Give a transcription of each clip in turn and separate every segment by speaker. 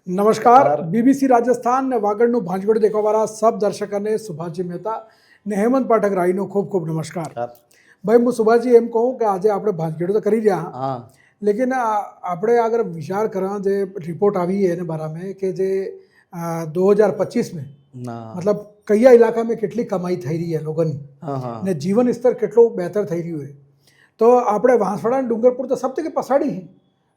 Speaker 1: નમસ્કાર બીબીસી રાજસ્થાન ને વાગડનું ભાંજગડ દેખવાવાળા સબ દર્શકોને સુભાષજી મહેતા ને હેમંત પાઠક રાયનો ખૂબ ખૂબ નમસ્કાર ભાઈ હું સુભાષજી એમ કહું કે આજે આપણે ભાંજગડ તો કરી રહ્યા लेकिन આપણે अगर विचार करा जो रिपोर्ट आई है बारे में कि जे 2025 में मतलब कई इलाका में કેટલી કમાઈ થઈ રહી है लोगों ने जीवन स्तर કેટલું બેહતર થઈ રહ્યું है तो આપણે વાંસવાડા ડુંગરપુર તો સૌથી પછાડી है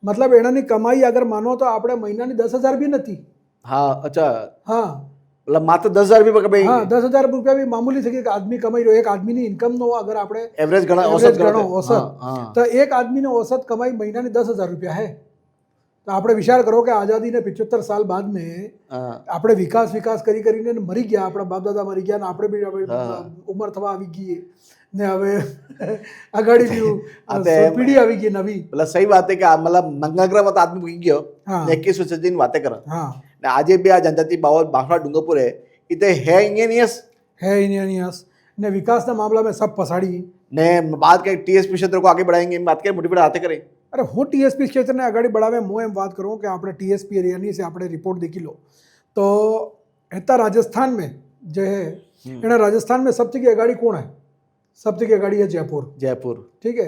Speaker 1: मतलब એનાની કમાઈ અગર માનો તો આપણે મહિનાની 10,000 भी નથી।
Speaker 2: हाँ अच्छा
Speaker 1: हाँ
Speaker 2: मतलब मात्र 10,000 भी कमाई।
Speaker 1: हाँ 10,000 रुपया भी मामूली છે કે આદમી કમાઈ રહ્યો। એક આદમીની ઇન્કમ નો અગર આપણે
Speaker 2: एवरेज गणा औसत
Speaker 1: તો એક આદમીનો औसत કમાઈ મહિનાની 10,000 रुपया है। तो આપણે વિચાર કરો કે આઝાદી ને 75 साल बाद में આપણે વિકાસ કરીને મરી ગયા, આપણા બાપ દાદા મરી ગયા ને આપણે બી ઉંમર થવા આવી ગઈ ને હવે આગાડી પીढ़ी આવી ગઈ નવી।
Speaker 2: मतलब सही बात है कि मतलब मंगलग्रह मत आदमी पूछ गयो 21 वर्ष दिन बातें कर।
Speaker 1: हाँ
Speaker 2: ने आजे भी आ जनजाति बावल बाखड़ा डूंगरपुर है इते है
Speaker 1: इंजीनियर्स ने विकास ना मामला में सब पछाड़ी
Speaker 2: ने बात के टीएसपी क्षेत्र को आगे बढ़ाएंगे बात करें मोटी बड़ी बातें करें।
Speaker 1: अरे હું ટીએસપી ક્ષેત્રને આગળ बढ़ावे હું એમ વાત કરું કે આપણે ટીએસપી એરિયાની से આપણે રિપોર્ટ देखी लो तो इतना राजस्थान में जो है एना राजस्थान में सबसे आगाड़ी कौन है? सबसे आगाड़ी है जयपुर। ठीक है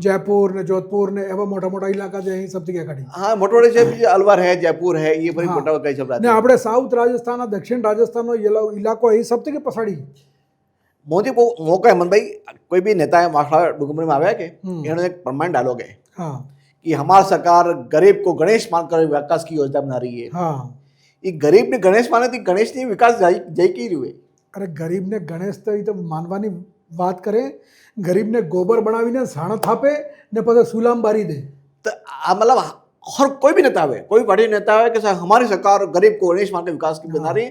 Speaker 1: जयपुर ने जोधपुर ने एवं मोटा मोटा इलाका जो है सबसे आगाड़ी।
Speaker 2: हाँ मोटे मोटे से अलवर है जयपुर है ये बड़ी मोटा कई सब
Speaker 1: ने આપણે સાઉથ રાજસ્થાન દક્ષિણ રાજસ્થાનનો इलाको है सबसे के पछाड़ी।
Speaker 2: मोदी को मौका हेमंत भाई कोई भी नेता है माखड़ा डूंगरपुर में आया के इन्होंने एक परमानेंट डायलॉग है कि हमारी सरकार गरीब को गणेश मानकर विकास की योजना बना रही है। हाँ ये गरीब ने गणेश माने थी गणेश ने विकास जय की रही है। अरे
Speaker 1: गरीब ने गणेश तो मानवानी बात करे गरीब ने गोबर बनावीने साण थापे ने પછી સુલામ બારી દે
Speaker 2: तो मतलब हर कोई भी नेता है कोई बड़ी नेता है कि हमारी सरकार गरीब को गणेश मान के विकास की बना रही है।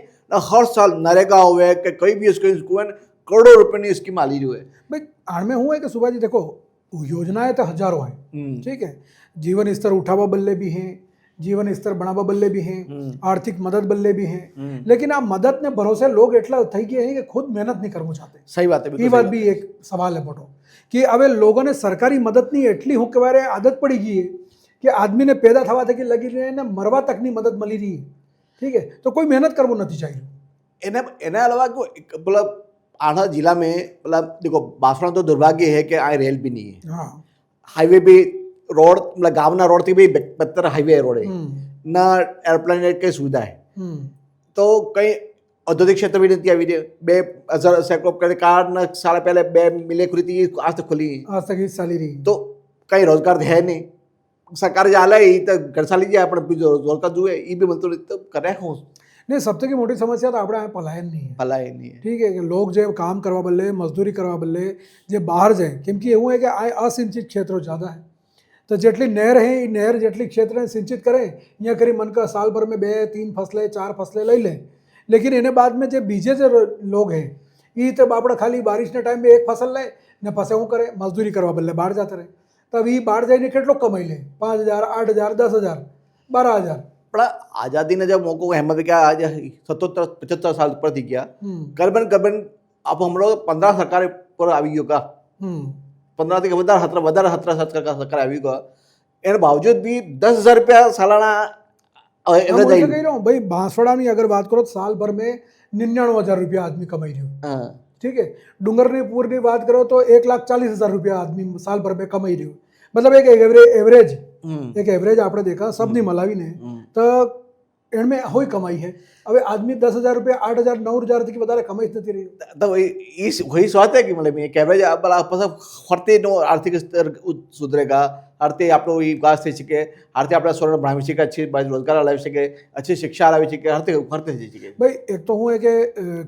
Speaker 2: हर साल नरेगा हुए कि कोई भी स्कीम करोड़ों रुपए की स्कीम आ ली हुई है।
Speaker 1: भाई आड़मे हुआ है कि सुभाष जी देखो योजनाएं तो हजारों हैं। ठीक है जीवन स्तर उठावा बल्ले भी हैं, जीवन स्तर बढ़ावा बल्ले भी हैं, आर्थिक मदद बल्ले भी हैं, लेकिन आ मदद ने भरोसे लोग एटला થઈ ગયા हैं कि खुद मेहनत नहीं करना चाहते।
Speaker 2: सही बात है
Speaker 1: ये बात भी एक सवाल है मोटो कि હવે લોકોને સરકારી મદદની એટલી હું કહેવાય આદત પડી ગઈ है कि આદમીને પેદા થવા થકી લગી રહી ને મરવા તકની મદદ મળી રહી है। ठीक है तो कोई मेहनत करवो नहीं चाहिए।
Speaker 2: एना अलावा मतलब आना जिला में मतलब देखो बांसवाड़ा तो दुर्भाग्य है कि आए रेल भी नहीं है। हाँ हाईवे भी रोड मतलब गाँव रोड थी भी बदतर हाईवे रोड है ना एयरप्लेन की सुविधा है। तो कई औद्योगिक क्षेत्र भी नहीं अभी 2000 सैकड़ों कार न साल पहले 2 मिले खुली थी आज तक खुली
Speaker 1: आज तक ही साली रही।
Speaker 2: तो कई रोजगार है नहीं सरकार जाला ही तो घर साली जाए अपने रोजगार जो है ये भी मतलब तो कर रहे हो
Speaker 1: नहीं सबसे की मोटी समस्या तो આપણે પલાયન नहीं है।
Speaker 2: पलायन नहीं है।
Speaker 1: ठीक है कि लोग जो काम करवा बल्ले मजदूरी करवा बल्ले जो बाहर जाए केमकि એવું है कि आ असिंचित क्षेत्रों ज़्यादा है तो जेटली नहर है ये नहर जेटली क्षेत्र ने सिंचित करे यहाँ करी मन का साल भर में 2-3 फसलें 4 फसलें लई ले लेकिन इन्हें बाद में जो बीजे जो लोग हैं ये तो बापड़ा खाली बारिश के टाइम में एक फसल ले ने पसे हूँ करे मजदूरी करवा बल्ले बाहर जाते रहे तब ये बाहर जाइए केटलो कमाई ले 5,000 8,000 10,000 12,000।
Speaker 2: पर आज़ादी ने जब मौको अहमद क्या आज 77-75 साल पर थी क्या करबन अब हम लोग 15 सरकार पर આવી ગયો કા 15 થી વધારે 17 સરકાર આવી ગયો એના બાવજूद भी 10,000 रुपया सालाना
Speaker 1: एवरेज आई रहा हूँ भाई। बांसवाड़ा की अगर बात करो साल भर में 99,000 रुपया आदमी कमाई रहे। ठीक है डूंगरपुर की बात करो तो 1,40,000 रुपया आदमी साल भर में कमाई रहे। मतलब एक एवरेज आपने देखा सबनी मलावी ने तो इनमें हो कमाई है। अब आदमी 10,000 रुपया 8,000 9,000 की बता कमाई नहीं रही
Speaker 2: तो वही स्वाद है कि मतलब एक एवरेज फरते नो आर्थिक स्तर सुधरेगा अर्थे आप विकास થઈ શકે अर्थे आप स्वर्ण बनावी શકે अच्छी रोजगार लावी શકે अच्छी शिक्षा लावी શકે अर्थे फरते થઈ શકે।
Speaker 1: भाई एक तो हूँ है कि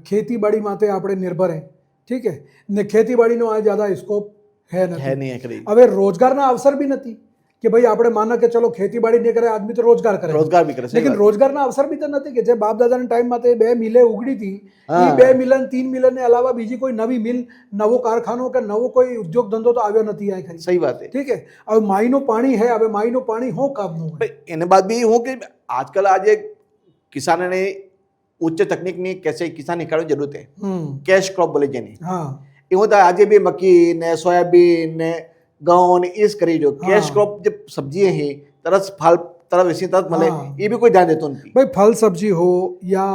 Speaker 1: खेती बाड़ी माते આપણે निर्भर है। ठीक है ने खेती बाड़ी नो आ ज़्यादा स्कोप है नहीं
Speaker 2: है।
Speaker 1: હવે રોજગારના અવસર भी नहीं कि भाई આપણે माना કે चलो ખેતીવાડી નહીં કરે આદમી તો રોજગાર
Speaker 2: भी करे
Speaker 1: लेकिन रोजगाરના અવસર भी तो नहीं कि જે બાપ દાદાના ટાઈમમાં તે 2 મિલે ઉગડી थी એ 2 મિલન 3 મિલન ને અલાવા બીજી કોઈ નવી મિલ નવો કારખાનો કે નવો કોઈ ઉદ્યોગ ધંધો તો આવ્યો નથી આ ખરી।
Speaker 2: सही बात है।
Speaker 1: ठीक है अब माईनो पानी है अब माईनो पानी हो कामनो
Speaker 2: है एने बात भी हो कि आजकल आज किसान ने उच्च तकनीक ની कैसे किसान निकालવાની जरूरत है कैश क्रॉप बोले जेने। हाँ એવું તો આજે भी मक्की ने सोयाबीन ने गाँव ने इस करी जो कैश क्रॉप जब सब्जी है तरस फल તરફ એસી તરફ મળે
Speaker 1: હા.
Speaker 2: એ બી કોઈ ધ્યાન દેતો નથી.
Speaker 1: भाई फल सब्जी हो या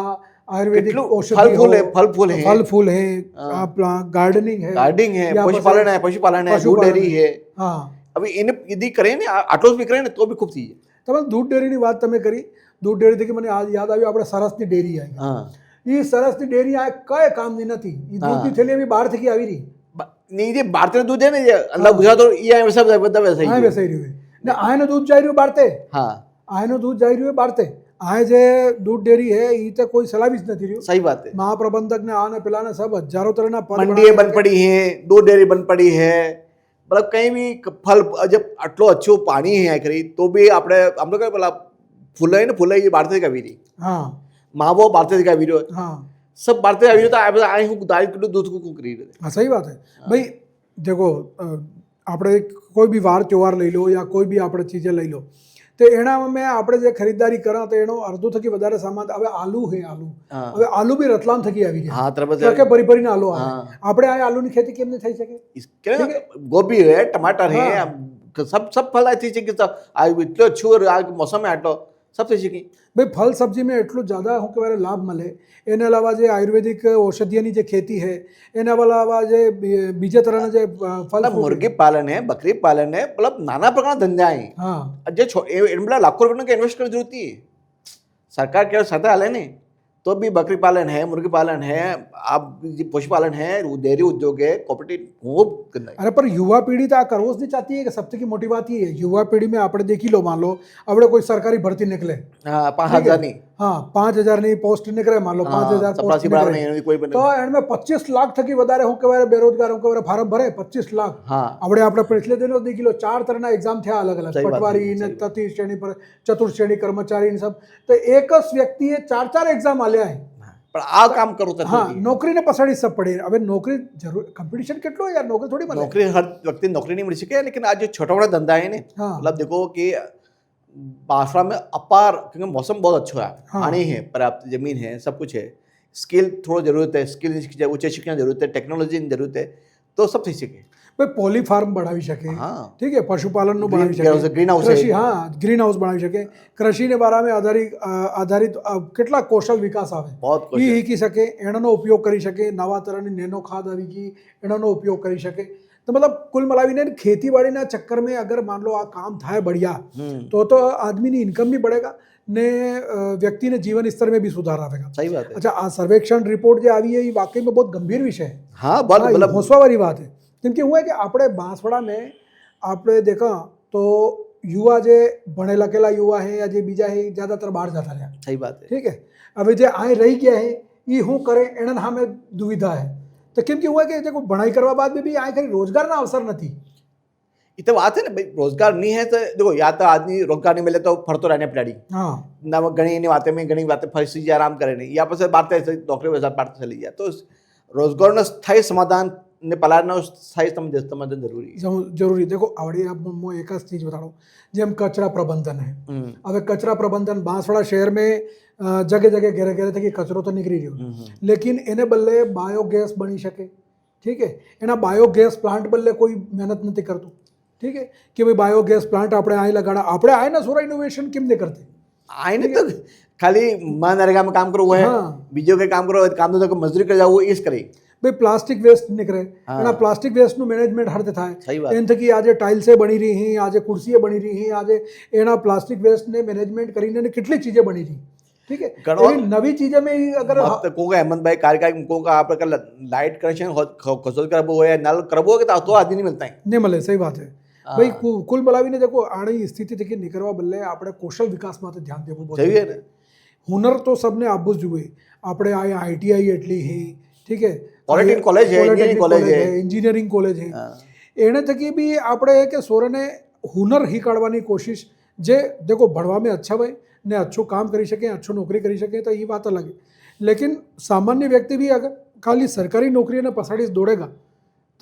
Speaker 1: आयुर्वेदिक
Speaker 2: કેટલું
Speaker 1: औषधि
Speaker 2: ફલ
Speaker 1: हो,
Speaker 2: ફૂલ હે, ફલ ફૂલ હે,
Speaker 1: फल फूल है,
Speaker 2: हाँ.
Speaker 1: आपला गार्डनिंग है,
Speaker 2: ગાર્ડનિંગ હે,
Speaker 1: या
Speaker 2: પશુપાલન હે, પશુપાલન હે, દૂધ ડેરી હે.
Speaker 1: હા.
Speaker 2: હવે એને યદી કરે ને આટલો જ બી કરે ને તો બી ખૂબ થઈ જાય.
Speaker 1: તમે દૂધ ડેરીની વાત તમે કરી, દૂધ ડેરીથી મને યાદ આવ્યું આપણે સરસની ડેરી આવી.
Speaker 2: હા
Speaker 1: એ સરસની ડેરી આ કઈ કામની નથી. એ દૂધની થેલી એવી બહારથી આવી રહી.
Speaker 2: ને જે ભારતીય દૂધ હે ને જે અંદર ગુજરાત એ વૈસા બધા વૈસા
Speaker 1: આ વેસાઈ રહ્યું ને આનું દૂધ જઈ રહ્યું બારતે.
Speaker 2: હા
Speaker 1: આનું દૂધ જઈ રહ્યું બારતે. આ જે દૂધ ડેરી હે એ તો કોઈ સલાવી જ નથી રહ્યું.
Speaker 2: सही बात है.
Speaker 1: महाप्रबंधक ने आने पिलाने सब हजारों तरह ना पद
Speaker 2: मंडी बंद पड़ी है, दूध डेयरी बंद पड़ी है, मतलब कहीं भी फल जब आटलो अच्छो पानी है खरी तो भी આપણે આમ તો કે પેલા ફૂલે ને ફૂલે એ ભારતીય કાવી રહી.
Speaker 1: हाँ
Speaker 2: માવો ભારતીય કાવી રહ્યો,
Speaker 1: हाँ
Speaker 2: सब भारतीय આવી રહ્યો તો આ હું દાળ કિલો दूध को કરી રહ્યો.
Speaker 1: हाँ सही बात है भाई. देखो આપણે કોઈ બી વાર ત્યોહાર લઈ લો યા કોઈ બી આપણે ચીજે લઈ લો તો એનામાં આપણે જે ખરીદદારી કરા તો એનો અડધો થકી વધારે સામાન. હવે આલુ હે, આલુ હવે આલુ બી રતલામ થકી આવી જાય.
Speaker 2: हाँ तरफ
Speaker 1: ટ્રકે ભરી ભરીને આલુ આવે. આપણે આ આલુની ખેતી કેમ નહીં થઈ શકે?
Speaker 2: इसके गोभी है, टमाटर है, सब सब फल अच्छी છે કે આ એટલો છું આ મોસમ આટલો सब થઈ શકે.
Speaker 1: ભાઈ ફલ સબ્જીમાં એટલું જ્યાદા શું કહેવાય લાભ મળે. એને અલાવા જે આયુર્વેદિક ઔષધિઓની જે ખેતી है, એના અલાવા જે બીજા તરહના જે ફલ
Speaker 2: मुर्गी पालन है, बकरी पालन है, मतलब नाना प्रकार धंधा है.
Speaker 1: हाँ
Speaker 2: જે એમના લાખો રૂપિયા કે ઇન્વેસ્ટ કરવાની જરૂર નથી. સરકાર કે સાથે હાલે ને तो भी बकरी पालन है, मुर्गी पालन है, आप पशुपालन है, डेयरी उद्योग है, कोऑपरेटिव खूब करना है.
Speaker 1: अरे पर युवा पीढ़ी तो आ करवो જ नहीं चाहती है कि सबसे की मोटी बात ये है युवा पीढ़ी में આપણે દેખી લો मान लो આપણે કોઈ સરકારી ભરતી નીકળે
Speaker 2: हाँ 5,000 नहीं
Speaker 1: हाँ 5,000 ની પોસ્ટ નીકળે मान लो 5,000 પોસ્ટ
Speaker 2: चपरासी बराबर नहीं कोई बने.
Speaker 1: તો એમાં 25 લાખ થકી વધારે હું કહેવાય બેરોજગાર હું કહેવાય ફાર્મ ભરે 25 લાખ.
Speaker 2: हाँ
Speaker 1: આપણે पिछले दिनों દેખી લો 4 तरह ना एग्जाम થયા अलग अलग
Speaker 2: सही बात
Speaker 1: पटवारी
Speaker 2: है,
Speaker 1: ने
Speaker 2: सही.
Speaker 1: तृतीय श्रेणी पर चतुर्थ श्रेणी कर्मचारी ने सब तो एक જ વ્યક્તિએ 4 एग्जाम આલ્યા है.
Speaker 2: પણ આ કામ કરું તો
Speaker 1: હા નોકરીને પછાડી સબ પડે. હવે નોકરી જરૂર કોમ્પિટિશન કેટલો યાર નોકરી થોડી મળે.
Speaker 2: नौकरी हर व्यक्ति नौकरी नहीं मिल सके, लेकिन आज जो छोटा बड़ा धंधा है ना
Speaker 1: हाँ
Speaker 2: मतलब देखो कि बांसवाड़ा में अपार क्योंकि मौसम बहुत अच्छा है,
Speaker 1: हाँ.
Speaker 2: पानी है, पर्याप्त जमीन है, सब कुछ है. स्किल थोड़ा जरूरत है, स्किल उच्च शिक्षा की जरूरत है, टेक्नोलॉजी की जरूरत है तो सब થઈ શકે.
Speaker 1: ભાઈ પોલી ફાર્મ બનાવી શકે.
Speaker 2: हाँ
Speaker 1: ठीक है पशुपालनનું બનાવી
Speaker 2: Green house,
Speaker 1: શકે.
Speaker 2: green house
Speaker 1: કૃષિ
Speaker 2: है.
Speaker 1: હા ગ્રીન હાઉસ બનાવી શકે. કૃષિને બારામાં આધારિત કેટલા કૌશલ વિકાસ આવે
Speaker 2: बहुत कुछ
Speaker 1: એ
Speaker 2: है.
Speaker 1: શીખી શકે, એનો ઉપયોગ કરી શકે. નવા તરહની નેનો ખાદ આવી ગઈ એનો ઉપયોગ કરી શકે. તો मतलब कुल मिलाવીને ખેતીવાડીના ચક્કરમાં અગર मान लो આ કામ થાય बढ़िया તો આદમીની ઇન્કમ भी बढ़ेगा ને વ્યક્તિને જીવન स्तर में भी सुधार आएगा.
Speaker 2: सही बात है.
Speaker 1: अच्छा આ સર્વેક્ષણ રિપોર્ટ જે આવી है ये वाकई में बहुत गंभीर विषय है.
Speaker 2: हाँ बहुत
Speaker 1: हाँ, ये
Speaker 2: मतलब
Speaker 1: हौसला वाली बात है. क्योंकि हुआ है कि આપણે બાંસવાડા में આપણે देखा तो युवा જે ભણેલા કેલા युवा है या જે બીજા है ज़्यादातर બહાર જતા રહ્યા.
Speaker 2: सही बात है.
Speaker 1: ठीक है. હવે જે આ રહી ગયા है ये શું કરે એના સામે દુવિધા है. तो કેમ કે हुआ कि देखो ભણાઈ કરવા બાદ भी આ ખરી રોજગારના અવસર નથી.
Speaker 2: ये तो बात है ना भाई, रोजगार नहीं है तो देखो या तो आदमी रोजगार नहीं मिले तो फरतो रहने पड़ी
Speaker 1: हाँ
Speaker 2: ना घनी बातें फंसी जाए आराम करे नहीं या પછી બાત નોકરી વગર બાત ચલી જાય તો રોજગારનો સ્થાયી સમાધાન ને પલારનો સ્થાયી સમાધાન જરૂરી છે.
Speaker 1: જરૂરી. देखो આવડી હું એક જ ચીજ બતાડું જેમ કચરા પ્રબંધન है. હવે કચરા પ્રબંધન બાંસવાડા શહેર में जगह जगह घेरे घेरे थकी कचरो तो निकली रह्यो लेकिन एने बदले बायोगैस बनी सके. ठीक है एना बायोगैस प्लांट बदले कोई मेहनत नहीं करतु. ठीक है कि भाई बायोगैस प्लांट આપણે આય લગાડા આપણે આય ના સોરા ઇનોવેશન કેમ નહીં કરते.
Speaker 2: આઈને તો ખાલી मनरेगा में काम करो वो है,
Speaker 1: हाँ.
Speaker 2: બીજો કે काम करो काम तो मजदूरी कर जाओ वो इस करे.
Speaker 1: ભાઈ પ્લાસ્ટિક વેસ્ટ નીકળે
Speaker 2: हाँ.
Speaker 1: એના પ્લાસ્ટિક વેસ્ટનું મેનેજમેન્ટ હરતે થાય.
Speaker 2: सही बात.
Speaker 1: એન થકી આજે ટાઇલ્સે બની રહી હી આજે ખુરશીએ બની રહી હી આજે એના પ્લાસ્ટિક વેસ્ટને મેનેજમેન્ટ કરીને કેટલી ચીજે બની રહી. ठीक है
Speaker 2: ઘણો-
Speaker 1: એવી નવી ચીજે में अगर
Speaker 2: मत को का अहमद भाई कार्यकारी को का आप का लाइट कनेक्शन खसोद करबो है नल करबो के तो आदमी नहीं मिलता है.
Speaker 1: नहीं મળે. સહી વાત है ભાઈ કુલ મિલાવીને देखो આની સ્થિતિ થકી નીકળવા બદલે આપણે કૌશલ વિકાસ માટે ધ્યાન દેવું બહુ
Speaker 2: જોઈએ ને.
Speaker 1: હુનર તો सबने આપવું જ જોઈએ. આપણે આ આઈટીઆઈ એટલી હે. ठीक है
Speaker 2: Polytechnic college है, engineering college है.
Speaker 1: इंजीनियरिंग कॉलेज है.
Speaker 2: हाँ.
Speaker 1: એને થકી भी આપણે કે સોરને હુનર હિકાડવાની કોશિશ જે देखो ભણવા में अच्छा હોય ने अच्छो काम करी सके अच्छो नौकरी करी सके तो ये बात अलग है. लेकिन सामान्य व्यक्ति भी अगर खाली सरकारी नौकरी ने पछाड़ी दौड़ेगा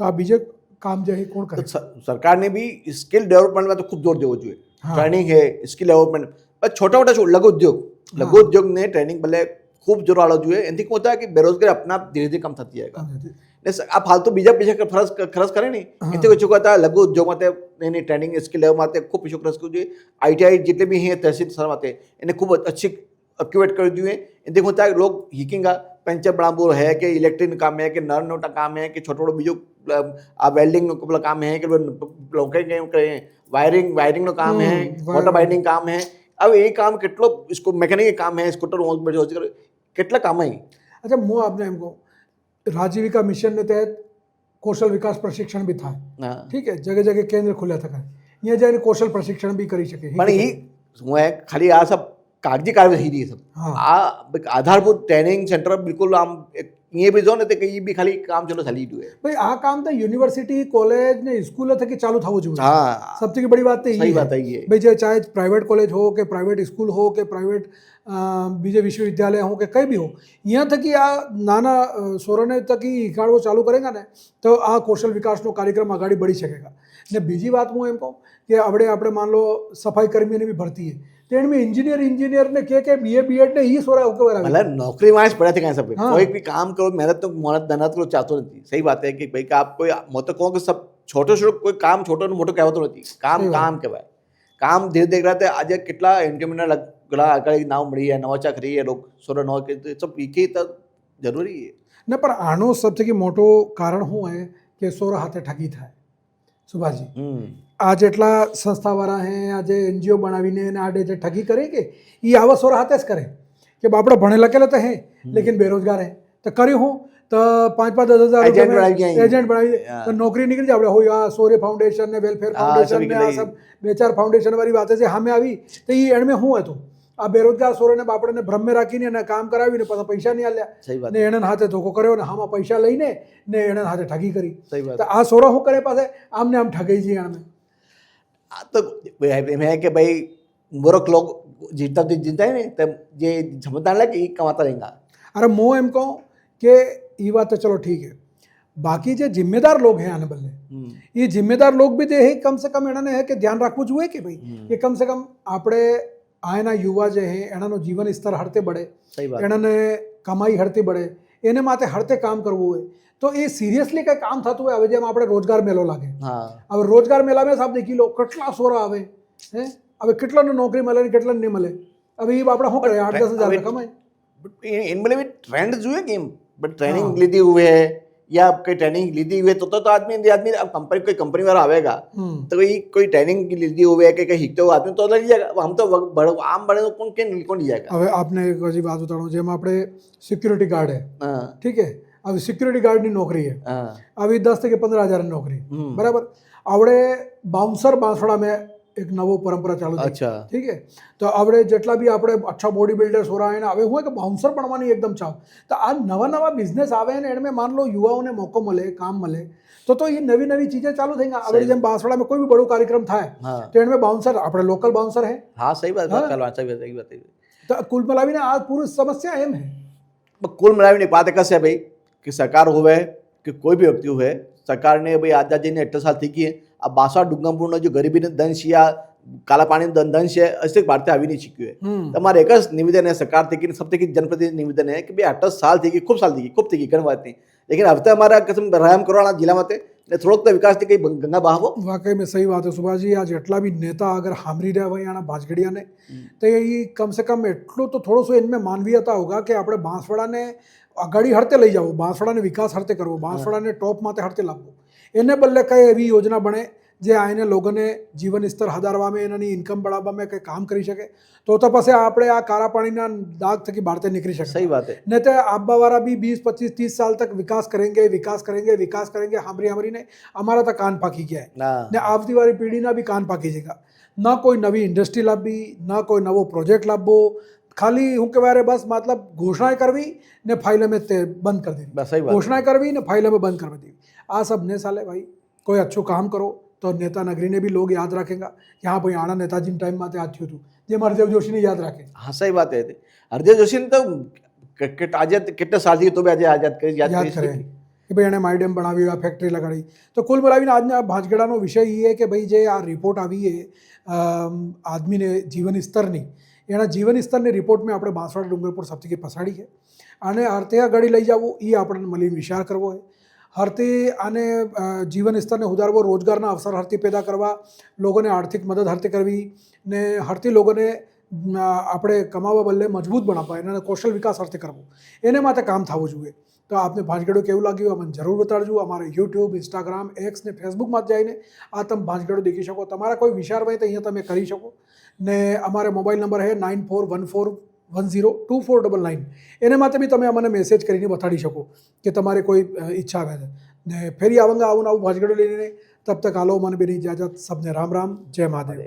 Speaker 1: तो आ बीजे काम जो है कौन करे.
Speaker 2: तो सरकार ने भी स्किल डेवलपमेंट में तो खूब जोर देવો જોઈએ.
Speaker 1: हाँ.
Speaker 2: ट्रेनिंग है, स्किल डेवलपमेंट पर छोटा मोटा लघु उद्योग ने ट्रेनिंग भले खूब जोर वाला જોઈએ. એનાથી શું હોતા है कि बेरोजगारी अपना आप धीरे धीरे कम થતી जाएगा. ને આ ફાલતુ બીજા પૈસા ખર્ચ કરે ને એથી ઓછું કરતા લઘુ ઉદ્યોગ માટે એની ટ્રેનિંગ સ્કિલ લેવા માટે ખૂબ પીછો રસ કરવું જોઈએ. ITI જેટલે બી અહીં તहसील सर માટે એને ખૂબ अच्छी एक्टिवेट कर दिए. देखो होता है लोग हीकिंगा पंचर बनाबो है कि इलेक्ट्रिक काम है कि नर नोटा काम है कि छोटो छोटो बीजो आ वेल्डिंग नो काम है कि लोग करें वायरिंग नो काम है, मोटर बाइंडिंग काम है. अब ये काम કેટલો इसको मैकेनिक काम है, स्कूटर કેટલા કામ है.
Speaker 1: अच्छा હું आपने એમ કહું राजीविका मिशन ने तहत कौशल विकास प्रशिक्षण भी था. ठीक है, जगह जगह केंद्र खुल्या था. यहाँ जाए कौशल प्रशिक्षण भी કરી શકે.
Speaker 2: પણ એ હું ખાલી આ सब કાગજી કાર્ય થઈ રહી છે. આ આધારભૂત ટ્રેનિંગ સેન્ટર બિલકુલ આમ ये भी जो ने ते कई भी खाली काम चलो चाली दो है
Speaker 1: भाई आ काम तो यूनिवर्सिटी कॉलेज ने स्कूल थकी चालू था जो.
Speaker 2: हाँ,
Speaker 1: सबसे बड़ी बात तो
Speaker 2: सही बात है ये
Speaker 1: भाई चाहे प्राइवेट कॉलेज हो के प्राइवेट स्कूल हो के प्राइवेट बीजे विश्वविद्यालय हो के कहीं भी हो, यहाँ थकी आ नाना सोरने थकी हिकाड़ो चालू करेगा ने तो आ कौशल विकास कार्यक्रम आगाड़ी बढ़ी सकेगा. ने बीजी बात हूँ एम कहूँ कि આપણે मान लो सफाई कर्मियों भी भरती है में इंजीनियर ने के BA ने ही सोरा होकर
Speaker 2: मतलब नौकरी वाइज पड़े थे कहीं सब कोई भी काम करो मेहनत तो मेहनत करो चाहते नहीं. सही बात है कि भाई का आप कोई मैं तो कहूँ कि सब छोटो छोटो कोई काम छोटो ने मोटो कहेवतो नहीं. काम कहेवाय. काम धीरे देख रहा था आज કેટલા એન્ટરપ્રેન્યોર ઘણા આગળ નામ મળી है નવા ચાકરી है लोग सोरा नौ के सब ईके तो जरूरी है
Speaker 1: ना. पर આનો સૌથી મોટો કારણ શું है કે સોરા હાથે ઠગી થાય સુભાષજી. આ જેટલા સંસ્થાવાળા હે આજે NGO બનાવીને આડે જે ઠગી કરે કે એ આવા સોરા હાથે જ કરે કે આપણે ભણેલા કે તો હે લેकिन बेरोजगार है तो કર્યું હું તો 5-10 હજાર એજન્ટ બનાવી તો નોકરી નીકળી જાય. આપણે હોય આ સૌર્ય ફાઉન્ડેશન ને વેલફેર ફાઉન્ડેશન ને આ सब 2-4 ફાઉન્ડેશન વાળી વાતે છે સામે આવી તો એ એણમે શું હતું આ બેરોજગાર સોરોને બાપડને ભ્રમે રાખીને એને કામ કરાવીને પછી પૈસા નહીં આલ્યા ને એને હાથે ધોકો કર્યો ને આમાં પૈસા લઈને ને એને હાથે ઠગી કરી. તો આ સોરો શું કરે પાસે આમને આમ ઠગાઈ જઈએ એણે.
Speaker 2: तो है कि भाई मूर्ख लोग जीता है नहीं तब ये समझदार लगे ये कमाता रहेगा.
Speaker 1: अरे मैं एम कहूँ कि ये बात तो चलो ठीक है, बाकी जो जिम्मेदार लोग हैं आने बल्ले ये जिम्मेदार लोग भी है कम से कम एना है कि ध्यान रखવું જોઈએ કે ભાઈ કે कम से कम આપણે આના યુવા જે હે એનાનો જીવન સ્તર હરતે બઢે, એનાને કમાઈ હરતે બઢે, એને માટે હરતે કામ કરવું હોય तो ये सीरियसली कई काम थતું હોય. હવે જેમ આપણે રોજગાર મેળો લાગે હવે રોજગાર મેળામાં સાહેબ દેખી લો કેટલા સોરા આવે હે હવે કેટલાને નોકરી મળે ને કેટલાને નહીં મળે. હવે એ આપણે શું કરે 8-10 હજાર કમાય.
Speaker 2: इनमें भी ट्रेंड जो है कि बट ट्रेनिंग लीधी हुए है या कोई ट्रेनिंग लीधी हुई है तो आदमी अब कंपनी कोई कंपनी वाला आवेगा तो कोई ट्रेनिंग लीधी हुई है कि कहीं सीखते हुए आदमी तो लग जाएगा. हम तो आम बढ़े तो कौन जाएगा.
Speaker 1: હવે આપને એક હજી વાત બતાડું જેમ આપણે સિક્યુરિટી ગાર્ડ है ठीक है. अब सिक्योरिटी गार्ड ની नौकरी है अभी 10 से 15 हज़ार नौकरी बराबर. आवड़े बाउंसर बांसवाड़ा में एक नवो परंपरा चालू थी.
Speaker 2: अच्छा
Speaker 1: ठीक है. तो आवड़े जेटला भी આપણે अच्छा बॉडी बिल्डर्स हो रहा है ना હવે હું કે બાઉન્સર બનવાની એકદમ ચાવ તો આ નવા બિઝનેસ આવે ને એમાં માન લો યુવાઓને મોકો મળે કામ મળે તો ये नवी चीजें चालू થઈ ગયા. હવે જેમ બાંસવાડા में कोई भी बड़ो कार्यक्रम થાય तो એમાં બાઉન્સર આપણે લોકલ બાउंसर है.
Speaker 2: हाँ सही बात है.
Speaker 1: तो कुल मिलाવીને આ પૂરી સમસ્યા એમ है.
Speaker 2: कुल मिलाવીને बात कैसे है भाई कि सरकार हुए कि कोई भी व्यक्ति हुए सरकार ने भाई आजादी ने 8 साल थी की है. अब बासवा डुंगरपुर जो गरीबी ने दंश या काला पानी दंश है ऐसे भारतीय આવી नहीं શીખ્યું है. તમારે એક જ નિવેદન है सरकार थी कि सबसे की जनप्रतिनिधि निवेदन है कि भाई 8 साल थी खूब साल थी खूब थी गण बात नहीं लेकिन अब तक हमारा कसम राम करवाना जिला में ने થોડોક તો વિકાસ થી કઈ ગંગા બહાવો.
Speaker 1: वाकई में सही बात है सुभाष जी. आज એટલા भी नेता अगर હામરી રહ્યા હોય આના ભાજગડિયાને તો એ કમ से कम એટલું તો થોડો સો इनमें मानवीयता होगा कि આપણે બાંસવાડાને આગાડી હરતે લઈ જાવ, બાંસવાડાને વિકાસ હરતે કરવો, બાંસવાડાને ટોપ માથે હરતે લાવવો. એને બદલે કઈ એવી યોજના બને જે આને લોકોને જીવન સ્તર વધારવામાં એનાની ઇન્કમ बढ़ाવવામાં કંઈ કામ કરી શકે તો પછી આપણે આ કાળા પાણીના દાગ થકી બહાર નીકળી શકે.
Speaker 2: સહી વાત है.
Speaker 1: नहीं तो आबावारा भी 20-25-30 साल तक विकास करेंगे हामरी ने हमारा तो कान पाकी गया है ने आवती वाली पीढ़ी ना भी कान पाकी जाएगा. ना कोई नवी इंडस्ट्री लावी ना कोई नवो प्रोजेक्ट लावो, खाली हूँ कहेवारे बस मतलब घोषणाएं करवी ने फाइल में बंद कर दी, घोषणाएं करवी ने फाइल में बंद कर दी. आ सब ने साले भाई कोई अच्छो काम करो तो नेता नगरी ने भी लोग याद रखेगा कि हाँ भाई आना नेताजी टाइम में आज थी जेम हरदेव जोशी ने याद रखे.
Speaker 2: हाँ सही बात है. हरदेव जोशी ने तो आजाद कितने साल थी तो भी आज आजाद करे याद
Speaker 1: करें कि भाई एने माइडेम बनावी आ फैक्टरी लगाड़ी. तो कुल मिलावीने આજના ભાજગડાનો વિષય એ છે કે ભાઈ જે આ રિપોર્ટ આવી છે આદમીને જીવન સ્તરની એના જીવન સ્તરની રિપોર્ટમાં આપણે બાંસવાડા ડુંગરપુર સૌથી પછાડી છે અને અર્થે આગળ લઈ જવું એ આપણને મળીને વિચાર કરવો છે. હરતી આને જીવન સ્તરને સુધારવો, રોજગારના અવસર હરતી પેદા કરવા, લોકોને આર્થિક મદદ હરતી કરવી ને હરતી લોકોને આપણે કમાવા બદલે મજબૂત બનાવવા, એના કૌશલ વિકાસ હરતી કરવો, એને માટે કામ થવું જોઈએ. તો આપને ભાંજગેડો કેવું લાગ્યું અમને જરૂર બતાડજો. અમારે યુટ્યુબ, ઇન્સ્ટાગ્રામ, એક્સ ને ફેસબુકમાં જઈને આ તમે ભાંજગેડો દેખી શકો. તમારા કોઈ વિચાર હોય તો અહીંયા તમે કરી શકો. ને અમારે મોબાઈલ નંબર છે 9414102499. એને માટે બી તમે અમને મેસેજ કરીને બતાડી શકો કે તમારે કોઈ ઈચ્છા આવે ને ફેરી આવું આવું ભાંજગેડો લઈને. તબ તક આલો મને બેની ઇજાજત. સબને રામ રામ, જય મહાદેવ.